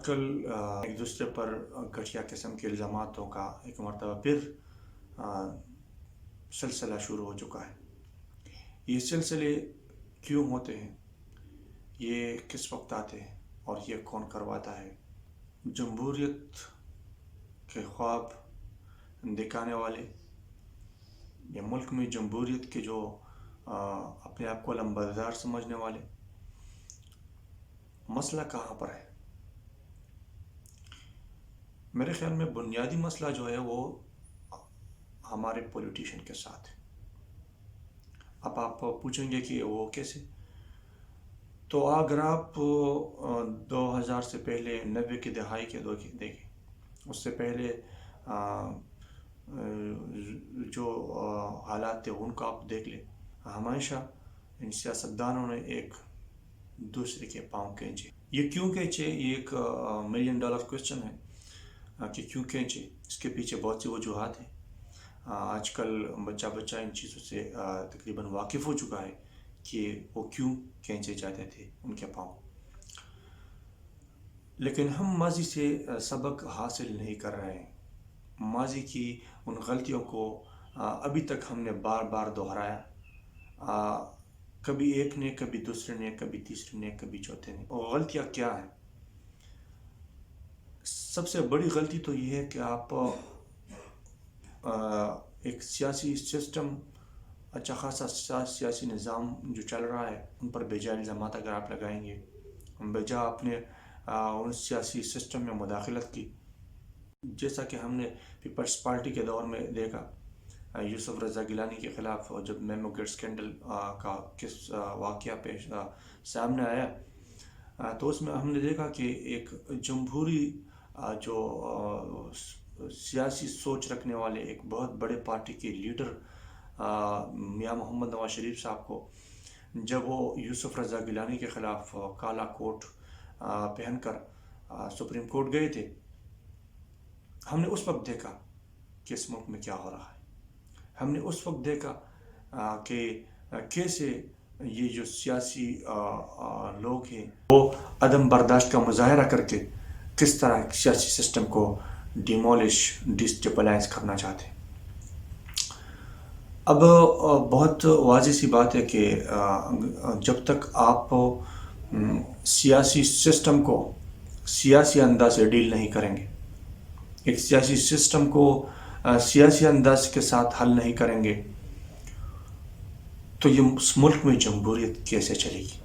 کل ایک دوسرے پر گھٹیا قسم کے الزاماتوں کا ایک مرتبہ پھر سلسلہ شروع ہو چکا ہے۔ یہ سلسلے کیوں ہوتے ہیں، یہ کس وقت آتے ہیں اور یہ کون کرواتا ہے؟ جمہوریت کے خواب دکھانے والے یا ملک میں جمہوریت کے جو اپنے آپ کو علمبردار سمجھنے والے، مسئلہ کہاں پر ہے؟ میرے خیال میں بنیادی مسئلہ جو ہے وہ ہمارے پولیٹیشین کے ساتھ ہے۔ اب آپ پوچھیں گے کہ وہ کیسے؟ تو اگر آپ 2000 سے پہلے 90 کی دہائی کے دیکھیں، اس سے پہلے جو حالات تھے ان کو آپ دیکھ لیں، ہمیشہ ان سیاستدانوں نے ایک دوسرے کے پاؤں کھینچے۔ یہ کیوں کھینچے؟ یہ ایک $1 ملین کویسچن ہے کہ کیوں کھینچے۔ اس کے پیچھے بہت سی وجوہات ہیں۔ آج کل بچہ ان چیزوں سے تقریباً واقف ہو چکا ہے کہ وہ کیوں کھینچے جاتے تھے ان کے پاؤں، لیکن ہم ماضی سے سبق حاصل نہیں کر رہے ہیں۔ ماضی کی ان غلطیوں کو ابھی تک ہم نے بار بار دہرایا، کبھی ایک نے، کبھی دوسرے نے، کبھی تیسرے نے، کبھی چوتھے نے۔ اور غلطیاں کیا ہیں؟ سب سے بڑی غلطی تو یہ ہے کہ آپ ایک سیاسی سسٹم، اچھا خاصا سیاسی نظام جو چل رہا ہے، ان پر بیجا الزامات اگر آپ لگائیں گے، بجا اپنے ان سیاسی سسٹم میں مداخلت کی، جیسا کہ ہم نے پیپلز پارٹی کے دور میں دیکھا، یوسف رضا گیلانی کے خلاف جب میمو گیٹ اسکینڈل کا واقعہ سامنے آیا، تو اس میں ہم نے دیکھا کہ ایک جمہوری جو سیاسی سوچ رکھنے والے ایک بہت بڑے پارٹی کے لیڈر میاں محمد نواز شریف صاحب کو جب وہ یوسف رضا گیلانی کے خلاف کالا کوٹ پہن کر سپریم کورٹ گئے تھے، ہم نے اس وقت دیکھا کہ اس ملک میں کیا ہو رہا ہے۔ ہم نے اس وقت دیکھا کہ کیسے یہ جو سیاسی لوگ ہیں وہ عدم برداشت کا مظاہرہ کر کے کس طرح سیاسی سسٹم کو ڈسٹیبلائز کرنا چاہتے ہیں۔ اب بہت واضح سی بات ہے کہ جب تک آپ سیاسی سسٹم کو سیاسی انداز سے ڈیل نہیں کریں گے، ایک سیاسی سسٹم کو سیاسی انداز کے ساتھ حل نہیں کریں گے، تو یہ اس ملک میں جمہوریت کیسے چلے گی؟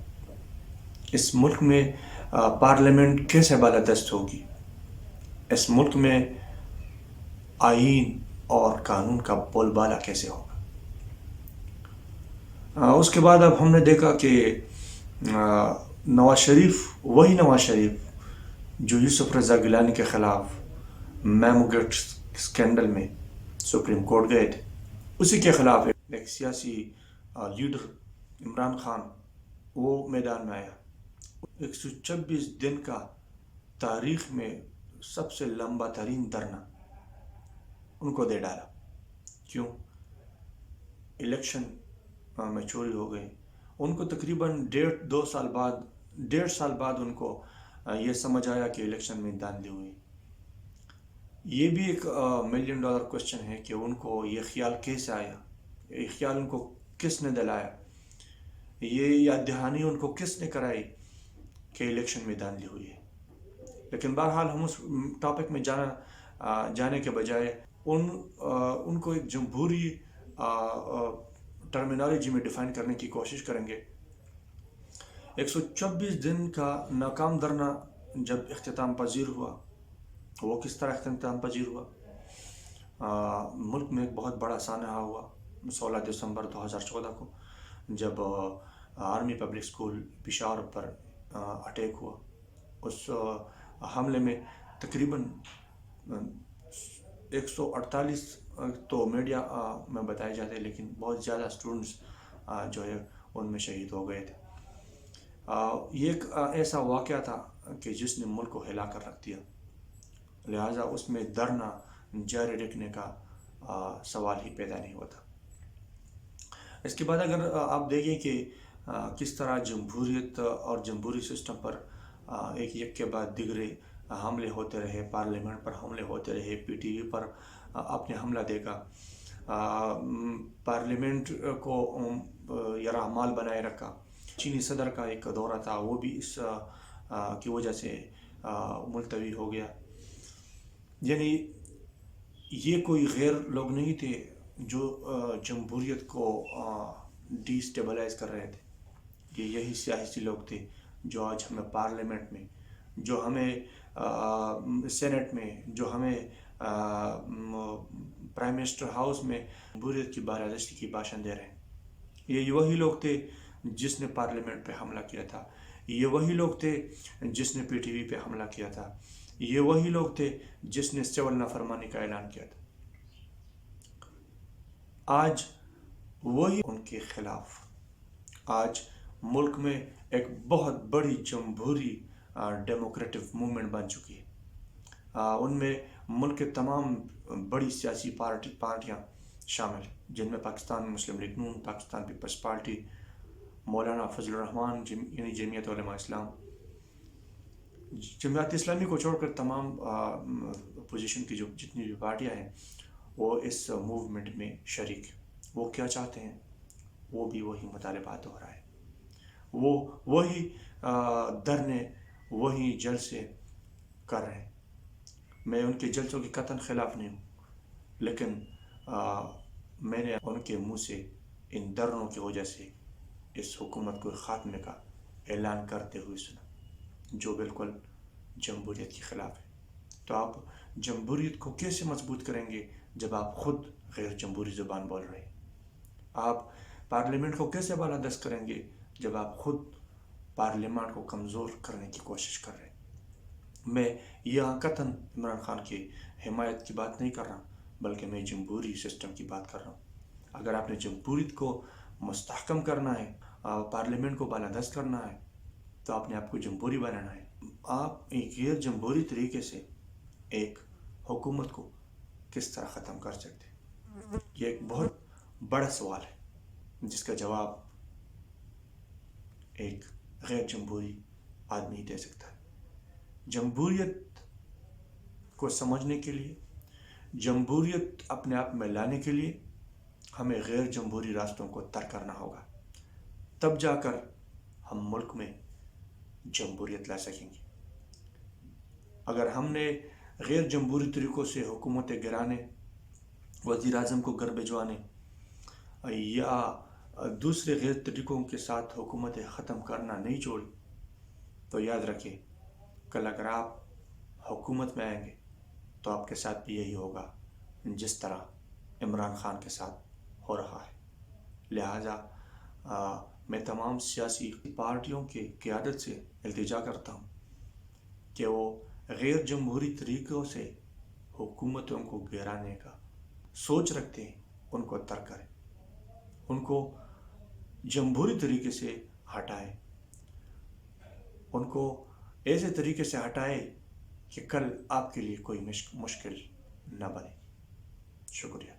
اس ملک میں پارلیمنٹ کیسے بالادست ہوگی؟ اس ملک میں آئین اور قانون کا بول بالا کیسے ہوگا؟ اس کے بعد اب ہم نے دیکھا کہ نواز شریف، وہی نواز شریف جو یوسف رضا گیلانی کے خلاف میمو گیٹ اسکینڈل میں سپریم کورٹ گئے تھے، اسی کے خلاف ایک سیاسی لیڈر عمران خان وہ میدان میں آیا، 126 دن کا تاریخ میں سب سے لمبا ترین دھرنا ان کو دے ڈالا۔ کیوں؟ الیکشن میں چوری ہو گئی۔ ان کو تقریباً 1.5 سال بعد ان کو یہ سمجھ آیا کہ الیکشن میں دھاندلی ہوئی۔ یہ بھی ایک $1 ملین کویسچن ہے کہ ان کو یہ خیال کیسے آیا، یہ خیال ان کو کس نے دلایا، یہ یاد دہانی ان کو کس نے کرائی کہ الیکشن میں دھاندلی ہوئی ہے۔ لیکن بہرحال ہم اس ٹاپک میں جانے کے بجائے ان کو ایک جمہوری ٹرمینالوجی میں ڈیفائن کرنے کی کوشش کریں گے۔ 124 دن کا ناکام دھرنا جب اختتام پذیر ہوا، وہ کس طرح اختتام پذیر ہوا؟ ملک میں ایک بہت بڑا سانحہ ہوا 16 دسمبر 2014 کو، جب آرمی پبلک اسکول پشاور پر اٹیک ہوا۔ اس حملے میں تقریباً 148 تو میڈیا میں بتائے جاتے ہیں، لیکن بہت زیادہ اسٹوڈنٹس جو ہے ان میں شہید ہو گئے تھے۔ یہ ایک ایسا واقعہ تھا کہ جس نے ملک کو ہلا کر رکھ دیا، لہٰذا اس میں دھرنا جاری رکھنے کا سوال ہی پیدا نہیں ہوتا۔ اس کے بعد اگر آپ دیکھیں کہ کس طرح جمہوریت اور جمہوری سسٹم پر ایک کے بعد دیگرے حملے ہوتے رہے، پارلیمنٹ پر حملے ہوتے رہے، پی ٹی وی پر آپ نے حملہ دیکھا، پارلیمنٹ کو یرغمال بنائے رکھا۔ چینی صدر کا ایک دورہ تھا، وہ بھی اس کی وجہ سے ملتوی ہو گیا۔ یعنی یہ کوئی غیر لوگ نہیں تھے جو جمہوریت کو ڈی اسٹیبلائز کر رہے تھے، یہ یہی سیاسی لوگ تھے جو آج ہمیں پارلیمنٹ میں، جو ہمیں سینٹ میں، جو ہمیں پرائم منسٹر ہاؤس میں جمہوریت کی بالادستی کی بھاشن دے رہے ہیں۔ یہ وہی لوگ تھے جس نے پارلیمنٹ پہ حملہ کیا تھا، یہ وہی لوگ تھے جس نے پی ٹی وی پہ حملہ کیا تھا، یہ وہی لوگ تھے جس نے سول نافرمانی کا اعلان کیا تھا۔ آج وہی ان کے خلاف، آج ملک میں ایک بہت بڑی جمہوری ڈیموکریٹک موومنٹ بن چکی ہے۔ ان میں ملک کے تمام بڑی سیاسی پارٹیاں شامل ہیں، جن میں پاکستان مسلم لیگ نون، پاکستان پیپلز پارٹی، مولانا فضل الرحمان یعنی جمعیت علماء اسلام، جماعت اسلامی کو چھوڑ کر تمام اپوزیشن کی جو جتنی بھی پارٹیاں ہیں وہ اس موومنٹ میں شریک ہیں۔ وہ کیا چاہتے ہیں؟ وہ بھی وہی مطالبات دہرائے، وہ وہی دھرنے، وہی جلسے کر رہے ہیں۔ میں ان کے جلسوں کی قطعاً خلاف نہیں ہوں، لیکن میں نے ان کے منہ سے ان دھرنوں کی وجہ سے اس حکومت کو خاتمے کا اعلان کرتے ہوئے سنا، جو بالکل جمہوریت کے خلاف ہے۔ تو آپ جمہوریت کو کیسے مضبوط کریں گے جب آپ خود غیر جمہوری زبان بول رہے ہیں؟ آپ پارلیمنٹ کو کیسے بالادست کریں گے جب آپ خود پارلیمنٹ کو کمزور کرنے کی کوشش کر رہے ہیں؟ میں یہاں قطعاً عمران خان کی حمایت کی بات نہیں کر رہا، بلکہ میں جمہوری سسٹم کی بات کر رہا ہوں۔ اگر آپ نے جمہوریت کو مستحکم کرنا ہے، پارلیمنٹ کو بالادست کرنا ہے، تو آپ نے آپ کو جمہوری بنانا ہے۔ آپ ایک غیر جمہوری طریقے سے ایک حکومت کو کس طرح ختم کر سکتے ہیں؟ یہ ایک بہت بڑا سوال ہے جس کا جواب ایک غیر جمہوری آدمی دے سکتا ہے۔ جمہوریت کو سمجھنے کے لیے، جمہوریت اپنے آپ میں لانے کے لیے ہمیں غیر جمہوری راستوں کو ترک کرنا ہوگا، تب جا کر ہم ملک میں جمہوریت لا سکیں گے۔ اگر ہم نے غیر جمہوری طریقوں سے حکومتیں گرانے، وزیر اعظم کو گھر بھجوانے یا دوسرے غیر طریقوں کے ساتھ حکومتیں ختم کرنا نہیں چھوڑی، تو یاد رکھیں کل اگر آپ حکومت میں آئیں گے تو آپ کے ساتھ بھی یہی ہوگا جس طرح عمران خان کے ساتھ ہو رہا ہے۔ لہٰذا میں تمام سیاسی پارٹیوں کی قیادت سے التجا کرتا ہوں کہ وہ غیر جمہوری طریقوں سے حکومتوں کو گرانے کا سوچ رکھتے ہیں، ان کو ترک کریں، ان کو جمہوری طریقے سے ہٹائیں، ان کو ایسے طریقے سے ہٹائے کہ کل آپ کے لیے کوئی مشکل نہ بنے۔ شکریہ۔